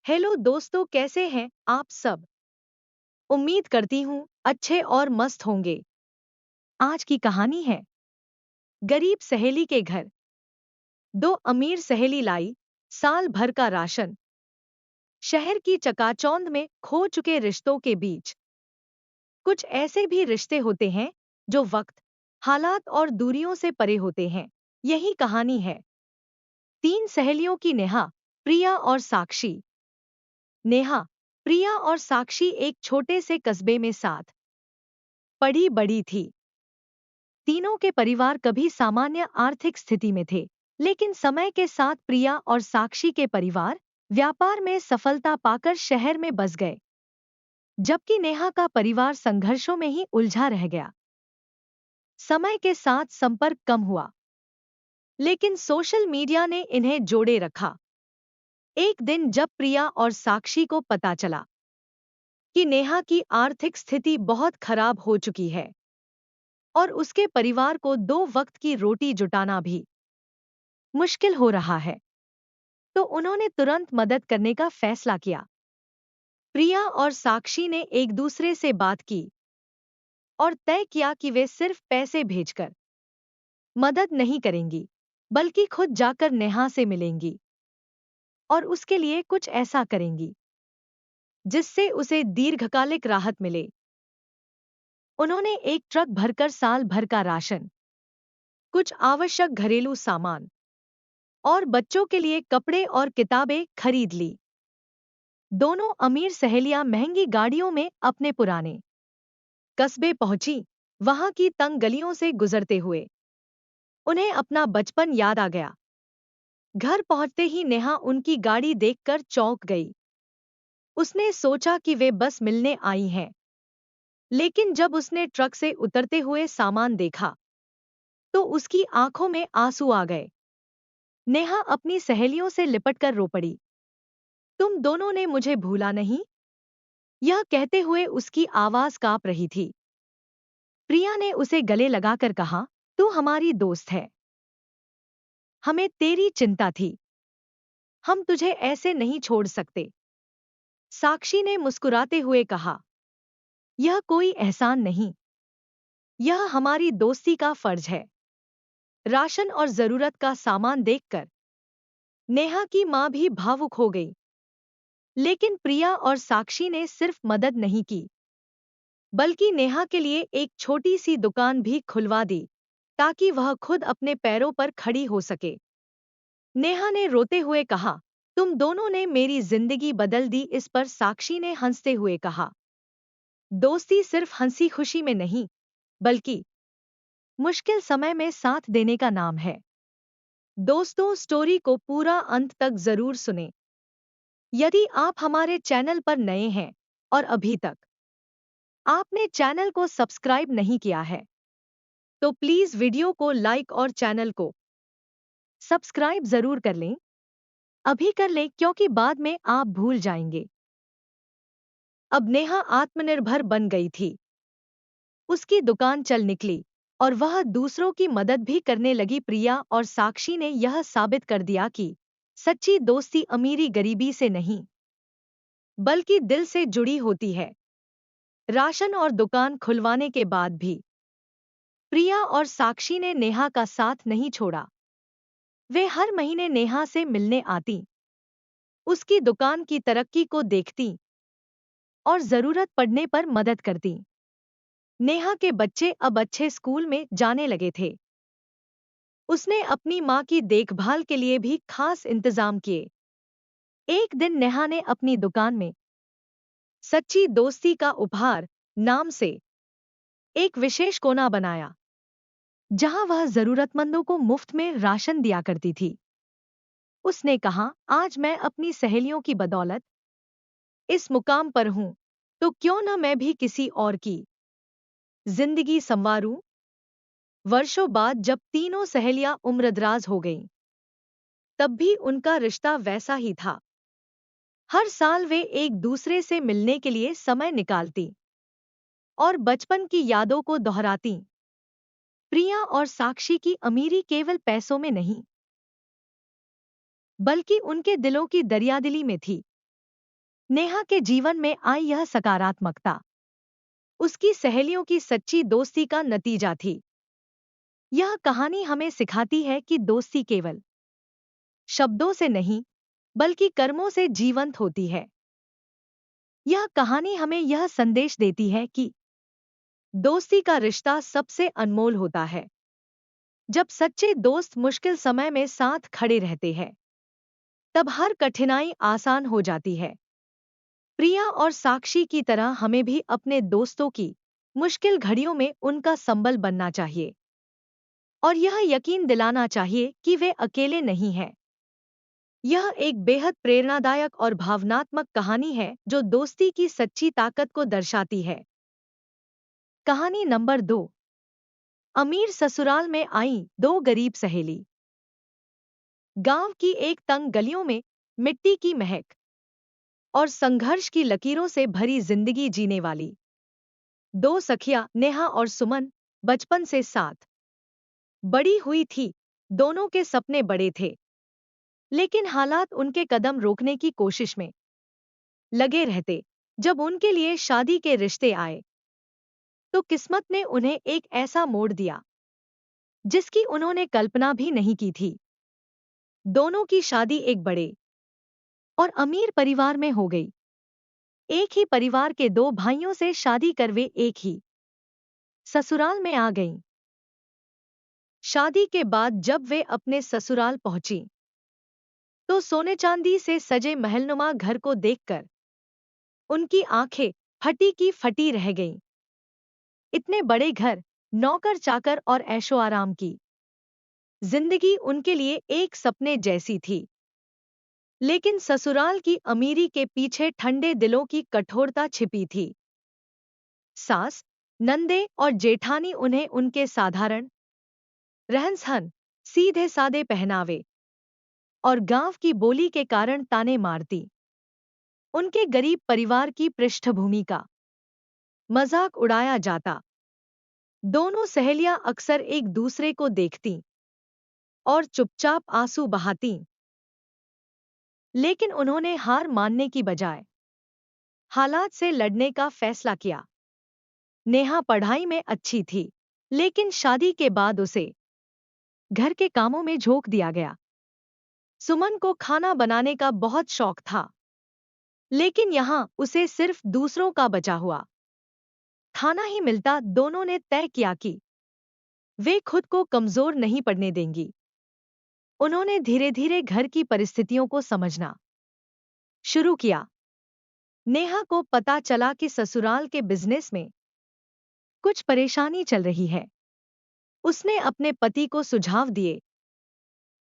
Hello दोस्तों, कैसे हैं आप सब। उम्मीद करती हूँ अच्छे और मस्त होंगे। आज की कहानी है गरीब सहेली के घर। दो अमीर सहेली लाई साल भर का राशन। शहर की चकाचौंध में खो चुके रिश्तों के बीच कुछ ऐसे भी रिश्ते होते हैं जो वक्त, हालात और दूरियों से परे होते हैं। यही कहानी है तीन सहेलियों की, नेहा, प्रिया और साक्षी। नेहा, प्रिया और साक्षी एक छोटे से कस्बे में साथ पढ़ी बड़ी थी। तीनों के परिवार कभी सामान्य आर्थिक स्थिति में थे, लेकिन समय के साथ प्रिया और साक्षी के परिवार व्यापार में सफलता पाकर शहर में बस गए, जबकि नेहा का परिवार संघर्षों में ही उलझा रह गया। समय के साथ संपर्क कम हुआ, लेकिन सोशल मीडिया ने इन्हें जोड़े रखा। एक दिन जब प्रिया और साक्षी को पता चला कि नेहा की आर्थिक स्थिति बहुत खराब हो चुकी है और उसके परिवार को दो वक्त की रोटी जुटाना भी मुश्किल हो रहा है, तो उन्होंने तुरंत मदद करने का फैसला किया। प्रिया और साक्षी ने एक दूसरे से बात की और तय किया कि वे सिर्फ पैसे भेजकर मदद नहीं करेंगी, बल्कि खुद जाकर नेहा से मिलेंगी और उसके लिए कुछ ऐसा करेंगी जिससे उसे दीर्घकालिक राहत मिले। उन्होंने एक ट्रक भरकर साल भर का राशन, कुछ आवश्यक घरेलू सामान और बच्चों के लिए कपड़े और किताबें खरीद ली। दोनों अमीर सहेलियां महंगी गाड़ियों में अपने पुराने कस्बे पहुंची। वहां की तंग गलियों से गुजरते हुए उन्हें अपना बचपन याद आ गया। घर पहुंचते ही नेहा उनकी गाड़ी देखकर चौंक गई। उसने सोचा कि वे बस मिलने आई हैं, लेकिन जब उसने ट्रक से उतरते हुए सामान देखा तो उसकी आंखों में आंसू आ गए। नेहा अपनी सहेलियों से लिपटकर रो पड़ी। तुम दोनों ने मुझे भूला नहीं? यह कहते हुए उसकी आवाज कांप रही थी। प्रिया ने उसे गले लगाकर कहा, तू हमारी दोस्त है, हमें तेरी चिंता थी, हम तुझे ऐसे नहीं छोड़ सकते। साक्षी ने मुस्कुराते हुए कहा, यह कोई एहसान नहीं, यह हमारी दोस्ती का फर्ज है। राशन और जरूरत का सामान देखकर नेहा की मां भी भावुक हो गई। लेकिन प्रिया और साक्षी ने सिर्फ मदद नहीं की, बल्कि नेहा के लिए एक छोटी सी दुकान भी खुलवा दी, ताकि वह खुद अपने पैरों पर खड़ी हो सके। नेहा ने रोते हुए कहा, तुम दोनों ने मेरी जिंदगी बदल दी। इस पर साक्षी ने हंसते हुए कहा, दोस्ती सिर्फ हंसी खुशी में नहीं, बल्कि मुश्किल समय में साथ देने का नाम है। दोस्तों, स्टोरी को पूरा अंत तक जरूर सुने। यदि आप हमारे चैनल पर नए हैं और अभी तक आपने चैनल को सब्सक्राइब नहीं किया है, तो प्लीज वीडियो को लाइक और चैनल को सब्सक्राइब जरूर कर लें। अभी कर लें, क्योंकि बाद में आप भूल जाएंगे। अब नेहा आत्मनिर्भर बन गई थी। उसकी दुकान चल निकली और वह दूसरों की मदद भी करने लगी। प्रिया और साक्षी ने यह साबित कर दिया कि सच्ची दोस्ती अमीरी गरीबी से नहीं, बल्कि दिल से जुड़ी होती है। राशन और दुकान खुलवाने के बाद भी प्रिया और साक्षी ने नेहा का साथ नहीं छोड़ा। वे हर महीने नेहा से मिलने आती, उसकी दुकान की तरक्की को देखती और जरूरत पड़ने पर मदद करती। नेहा के बच्चे अब अच्छे स्कूल में जाने लगे थे। उसने अपनी मां की देखभाल के लिए भी खास इंतजाम किए। एक दिन नेहा ने अपनी दुकान में सच्ची दोस्ती का उपहार नाम से एक विशेष कोना बनाया, जहां वह जरूरतमंदों को मुफ्त में राशन दिया करती थी। उसने कहा, आज मैं अपनी सहेलियों की बदौलत इस मुकाम पर हूं, तो क्यों न मैं भी किसी और की जिंदगी संवारूं। वर्षों बाद जब तीनों सहेलियां उम्रदराज हो गईं, तब भी उनका रिश्ता वैसा ही था। हर साल वे एक दूसरे से मिलने के लिए समय निकालती और बचपन की यादों को दोहराती। प्रिया और साक्षी की अमीरी केवल पैसों में नहीं, बल्कि उनके दिलों की दरियादिली में थी। नेहा के जीवन में आई यह सकारात्मकता उसकी सहेलियों की सच्ची दोस्ती का नतीजा थी। यह कहानी हमें सिखाती है कि दोस्ती केवल शब्दों से नहीं, बल्कि कर्मों से जीवंत होती है। यह कहानी हमें यह संदेश देती है कि दोस्ती का रिश्ता सबसे अनमोल होता है। जब सच्चे दोस्त मुश्किल समय में साथ खड़े रहते हैं, तब हर कठिनाई आसान हो जाती है। प्रिया और साक्षी की तरह हमें भी अपने दोस्तों की मुश्किल घड़ियों में उनका संबल बनना चाहिए और यह यकीन दिलाना चाहिए कि वे अकेले नहीं हैं। यह एक बेहद प्रेरणादायक और भावनात्मक कहानी है जो दोस्ती की सच्ची ताकत को दर्शाती है। कहानी नंबर 2। अमीर ससुराल में आई दो गरीब सहेली। गांव की एक तंग गलियों में मिट्टी की महक और संघर्ष की लकीरों से भरी जिंदगी जीने वाली दो सखियां नेहा और सुमन बचपन से साथ बड़ी हुई थी। दोनों के सपने बड़े थे, लेकिन हालात उनके कदम रोकने की कोशिश में लगे रहते। जब उनके लिए शादी के रिश्ते आए, तो किस्मत ने उन्हें एक ऐसा मोड़ दिया जिसकी उन्होंने कल्पना भी नहीं की थी। दोनों की शादी एक बड़े और अमीर परिवार में हो गई। एक ही परिवार के दो भाइयों से शादी कर वे एक ही ससुराल में आ गईं। शादी के बाद जब वे अपने ससुराल पहुंची, तो सोने चांदी से सजे महलनुमा घर को देखकर उनकी आंखें फटी की फटी रह गईं। इतने बड़े घर, नौकर चाकर और ऐशो आराम की जिंदगी उनके लिए एक सपने जैसी थी। लेकिन ससुराल की अमीरी के पीछे ठंडे दिलों की कठोरता छिपी थी। सास, नंदे और जेठानी उन्हें उनके साधारण रहन-सहन, सीधे सादे पहनावे और गांव की बोली के कारण ताने मारती। उनके गरीब परिवार की पृष्ठभूमि का मजाक उड़ाया जाता। दोनों सहेलियां अक्सर एक दूसरे को देखतीं और चुपचाप आंसू बहातीं। लेकिन उन्होंने हार मानने की बजाय हालात से लड़ने का फैसला किया। नेहा पढ़ाई में अच्छी थी, लेकिन शादी के बाद उसे घर के कामों में झोंक दिया गया। सुमन को खाना बनाने का बहुत शौक था, लेकिन यहाँ उसे सिर्फ दूसरों का बचा हुआ खाना ही मिलता। दोनों ने तय किया कि वे खुद को कमजोर नहीं पड़ने देंगी। उन्होंने धीरे धीरे घर की परिस्थितियों को समझना शुरू किया। नेहा को पता चला कि ससुराल के बिजनेस में कुछ परेशानी चल रही है। उसने अपने पति को सुझाव दिए,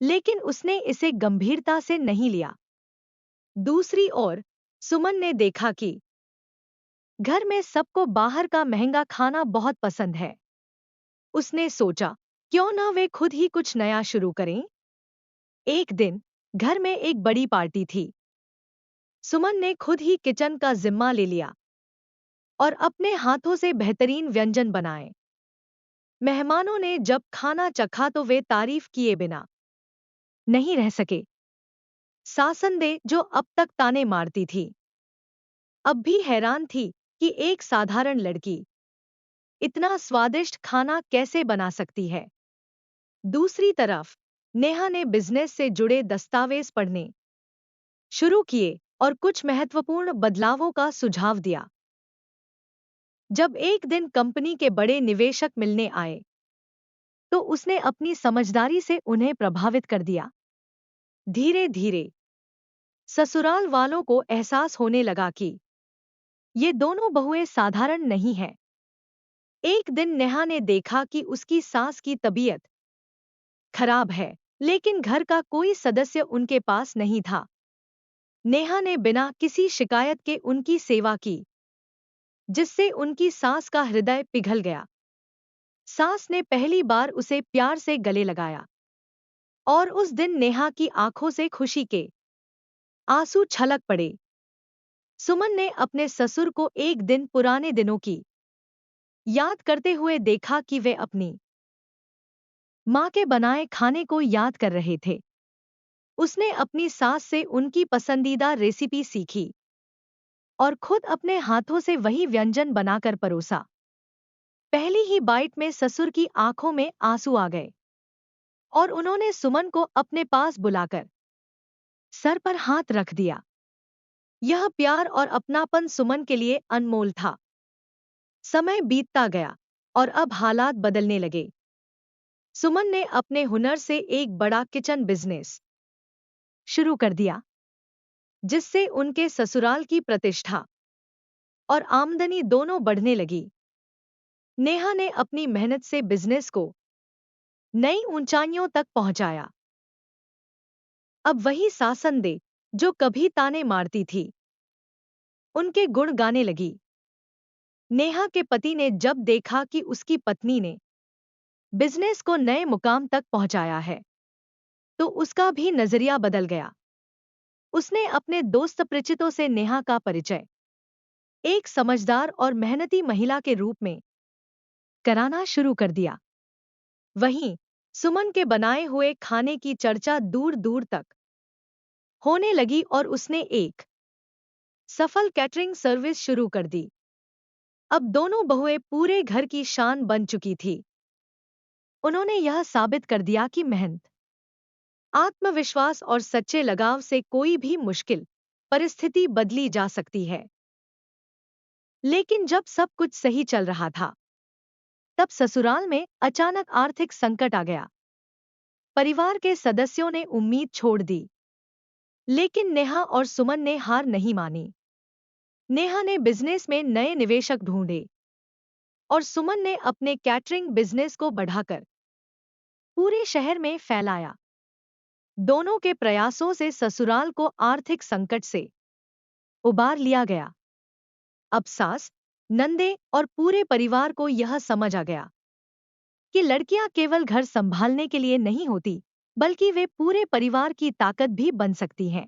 लेकिन उसने इसे गंभीरता से नहीं लिया। दूसरी ओर सुमन ने देखा कि घर में सबको बाहर का महंगा खाना बहुत पसंद है। उसने सोचा, क्यों न वे खुद ही कुछ नया शुरू करें। एक दिन घर में एक बड़ी पार्टी थी। सुमन ने खुद ही किचन का जिम्मा ले लिया और अपने हाथों से बेहतरीन व्यंजन बनाए। मेहमानों ने जब खाना चखा तो वे तारीफ किए बिना नहीं रह सके। सासंदे, जो अब तक ताने मारती थी, अब भी हैरान थी कि एक साधारण लड़की इतना स्वादिष्ट खाना कैसे बना सकती है। दूसरी तरफ नेहा ने बिजनेस से जुड़े दस्तावेज पढ़ने शुरू किए और कुछ महत्वपूर्ण बदलावों का सुझाव दिया। जब एक दिन कंपनी के बड़े निवेशक मिलने आए, तो उसने अपनी समझदारी से उन्हें प्रभावित कर दिया। धीरे धीरे ससुराल वालों को एहसास होने लगा कि ये दोनों बहुएं साधारण नहीं हैं। एक दिन नेहा ने देखा कि उसकी सास की तबीयत खराब है, लेकिन घर का कोई सदस्य उनके पास नहीं था। नेहा ने बिना किसी शिकायत के उनकी सेवा की, जिससे उनकी सास का हृदय पिघल गया। सास ने पहली बार उसे प्यार से गले लगाया और उस दिन नेहा की आंखों से खुशी के आंसू छलक पड़े। सुमन ने अपने ससुर को एक दिन पुराने दिनों की याद करते हुए देखा कि वे अपनी माँ के बनाए खाने को याद कर रहे थे। उसने अपनी सास से उनकी पसंदीदा रेसिपी सीखी और खुद अपने हाथों से वही व्यंजन बनाकर परोसा। पहली ही बाइट में ससुर की आंखों में आंसू आ गए और उन्होंने सुमन को अपने पास बुलाकर सर पर हाथ रख दिया। यह प्यार और अपनापन सुमन के लिए अनमोल था। समय बीतता गया और अब हालात बदलने लगे। सुमन ने अपने हुनर से एक बड़ा किचन बिजनेस शुरू कर दिया, जिससे उनके ससुराल की प्रतिष्ठा और आमदनी दोनों बढ़ने लगी। नेहा ने अपनी मेहनत से बिजनेस को नई ऊंचाइयों तक पहुंचाया। अब वही सासन दे जो कभी ताने मारती थी, उनके गुण गाने लगी। नेहा के पति ने जब देखा कि उसकी पत्नी ने बिजनेस को नए मुकाम तक पहुंचाया है, तो उसका भी नजरिया बदल गया। उसने अपने दोस्त परिचितों से नेहा का परिचय एक समझदार और मेहनती महिला के रूप में कराना शुरू कर दिया। वहीं सुमन के बनाए हुए खाने की चर्चा दूर दूर तक होने लगी और उसने एक सफल कैटरिंग सर्विस शुरू कर दी। अब दोनों बहुएं पूरे घर की शान बन चुकी थी। उन्होंने यह साबित कर दिया कि मेहनत, आत्मविश्वास और सच्चे लगाव से कोई भी मुश्किल परिस्थिति बदली जा सकती है। लेकिन जब सब कुछ सही चल रहा था, तब ससुराल में अचानक आर्थिक संकट आ गया। परिवार के सदस्यों ने उम्मीद छोड़ दी, लेकिन नेहा और सुमन ने हार नहीं मानी। नेहा ने बिजनेस में नए निवेशक ढूंढे और सुमन ने अपने कैटरिंग बिजनेस को बढ़ाकर पूरे शहर में फैलाया। दोनों के प्रयासों से ससुराल को आर्थिक संकट से उबार लिया गया। अब सास, नंदे और पूरे परिवार को यह समझ आ गया कि लड़कियां केवल घर संभालने के लिए नहीं होती, बल्कि वे पूरे परिवार की ताकत भी बन सकती हैं।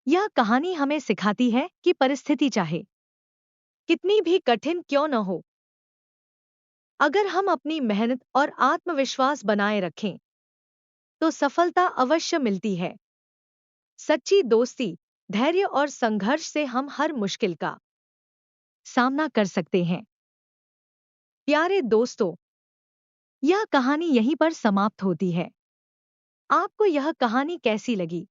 यह कहानी हमें सिखाती है कि परिस्थिति चाहे कितनी भी कठिन क्यों न हो, अगर हम अपनी मेहनत और आत्मविश्वास बनाए रखें, तो सफलता अवश्य मिलती है। सच्ची दोस्ती, धैर्य और संघर्ष से हम हर मुश्किल का सामना कर सकते हैं। प्यारे दोस्तों, यह कहानी यहीं पर समाप्त होती है। आपको यह कहानी कैसी लगी?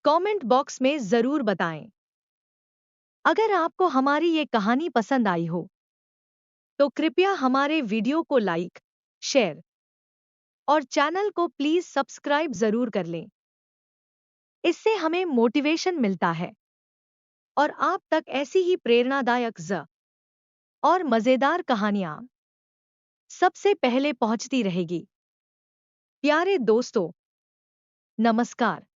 कमेंट बॉक्स में जरूर बताएं। अगर आपको हमारी ये कहानी पसंद आई हो, तो कृपया हमारे वीडियो को लाइक, शेयर और चैनल को प्लीज सब्सक्राइब जरूर कर लें। इससे हमें मोटिवेशन मिलता है और आप तक ऐसी ही प्रेरणादायक और मजेदार कहानियां सबसे पहले पहुंचती रहेगी। प्यारे दोस्तों, नमस्कार।